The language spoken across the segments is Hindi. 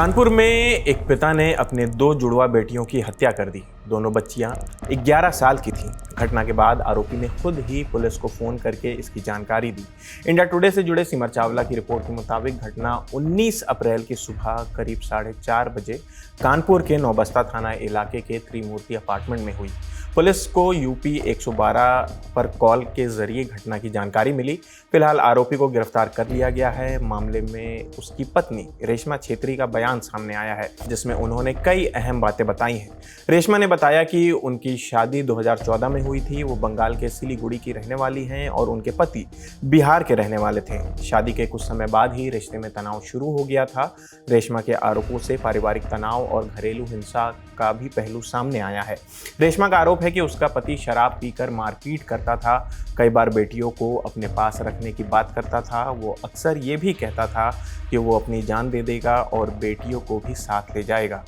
कानपुर में एक पिता ने अपने दो जुड़वा बेटियों की हत्या कर दी। दोनों बच्चियां 11 साल की थीं। घटना के बाद आरोपी ने खुद ही पुलिस को फोन करके इसकी जानकारी दी। इंडिया टुडे से जुड़े सिमर चावला की रिपोर्ट के मुताबिक घटना 19 अप्रैल की सुबह करीब 4:30 बजे कानपुर के नौबस्ता थाना इलाके के त्रिमूर्ति अपार्टमेंट में हुई। पुलिस को यूपी 112 पर कॉल के जरिए घटना की जानकारी मिली। फिलहाल आरोपी को गिरफ्तार कर लिया गया है। मामले में उसकी पत्नी रेशमा छेत्री का बयान सामने आया है, जिसमें उन्होंने कई अहम बातें बताई हैं। रेशमा ने बताया कि उनकी शादी 2014 में हुई थी। वो बंगाल के सिलीगुड़ी की रहने वाली हैं और उनके पति बिहार के रहने वाले थे। शादी के कुछ समय बाद ही रिश्ते में तनाव शुरू हो गया था। रेशमा के आरोपों से पारिवारिक तनाव और घरेलू हिंसा का भी पहलू सामने आया है। रेशमा का आरोप है कि उसका पति शराब पीकर मारपीट करता था। कई बार बेटियों को अपने पास रखने की बात करता था। वो अक्सर ये भी कहता था कि वो अपनी जान दे देगा और बेटियों को भी साथ ले जाएगा।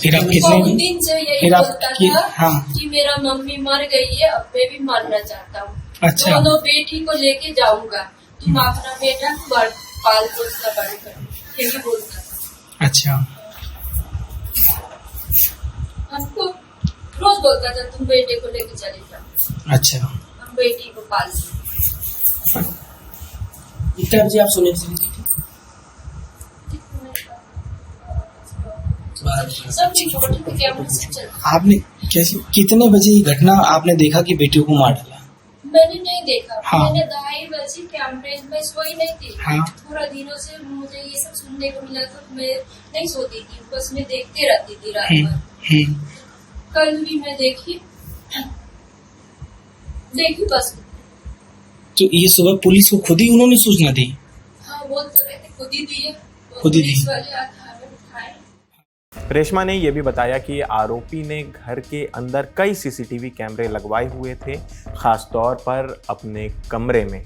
फिर आप बहुत दिन से यही बोलता था हाँ। कि मेरा मम्मी मर गई है, अब मैं भी मरना चाहता हूँ। अच्छा। दोनों बेटी को लेके जाऊंगा, तुम अपना बेटा पाल पोस का बड़ा करो, यही बोलता था। अच्छा। हमको रोज बोलता था तुम बेटे को लेके चले जाओ। अच्छा। हम बेटी को पाल। इतना बजे आप सोने आपने कैसे कितने बजे ये घटना आपने देखा कि बेटियों को मार डाला? मैंने नहीं देखा। हाँ। मैंने 2:30 बजे कैमरे में सोई नहीं थी। हाँ। पूरा दिनों से मुझे ये सब सुनने को मिला तो मैं नहीं सोती थी, बस मैं देखते रहती थी रात भर। कल भी मैं देखी बस। तो ये सुबह पुलिस को खुद ही उन्होंने सूचना दी? हाँ, बोल तो रहे थे खुद ही दी है। खुद ही दी। पुलिस वाले आके हमें उठाए। रेशमा ने यह भी बताया कि आरोपी ने घर के अंदर कई सीसीटीवी कैमरे लगवाए हुए थे, खास तौर पर अपने कमरे में।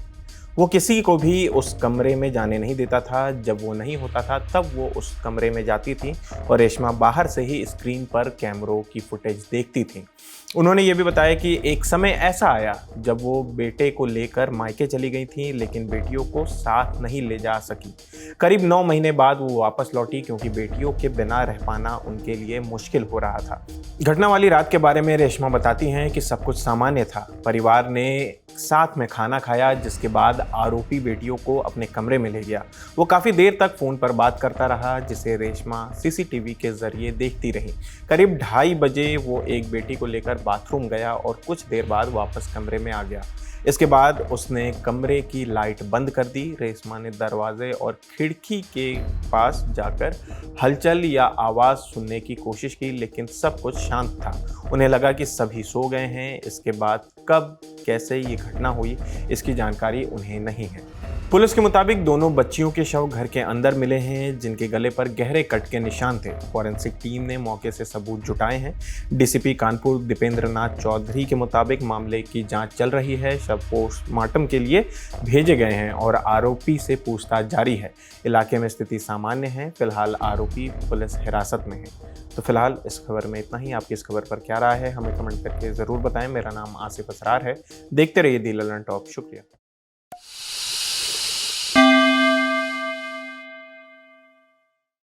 वो किसी को भी उस कमरे में जाने नहीं देता था। जब वो नहीं होता था तब वो उस कमरे में जाती थी और रेशमा बाहर से ही स्क्रीन पर कैमरों की फुटेज देखती थी। उन्होंने ये भी बताया कि एक समय ऐसा आया जब वो बेटे को लेकर मायके चली गई थी, लेकिन बेटियों को साथ नहीं ले जा सकी। करीब 9 महीने बाद वो वापस लौटी, क्योंकि बेटियों के बिना रह पाना उनके लिए मुश्किल हो रहा था। घटना वाली रात के बारे में रेशमा बताती हैं कि सब कुछ सामान्य था। परिवार ने साथ में खाना खाया, जिसके बाद आरोपी बेटियों को अपने कमरे में ले गया। वो काफ़ी देर तक फ़ोन पर बात करता रहा, जिसे रेशमा सीसीटीवी के ज़रिए देखती रही। करीब 2:30 बजे वो एक बेटी को लेकर बाथरूम गया और कुछ देर बाद वापस कमरे में आ गया। इसके बाद उसने कमरे की लाइट बंद कर दी। रेशमा ने दरवाजे और खिड़की के पास जाकर हलचल या आवाज़ सुनने की कोशिश की, लेकिन सब कुछ शांत था। उन्हें लगा कि सभी सो गए हैं। इसके बाद कब कैसे ये घटना हुई, इसकी जानकारी उन्हें नहीं है। पुलिस के मुताबिक दोनों बच्चियों के शव घर के अंदर मिले हैं, जिनके गले पर गहरे कट के निशान थे। फॉरेंसिक टीम ने मौके से सबूत जुटाए हैं। डीसीपी कानपुर दीपेंद्र नाथ चौधरी के मुताबिक मामले की जांच चल रही है। शव पोस्टमार्टम के लिए भेजे गए हैं और आरोपी से पूछताछ जारी है। इलाके में स्थिति सामान्य है। फिलहाल आरोपी पुलिस हिरासत में है। तो फिलहाल इस खबर में इतना ही। आपकी इस खबर पर क्या राय है, हमें कमेंट करके ज़रूर बताएं। मेरा नाम आसिफ असरार है। देखते रहिए दी ललन टॉप। शुक्रिया।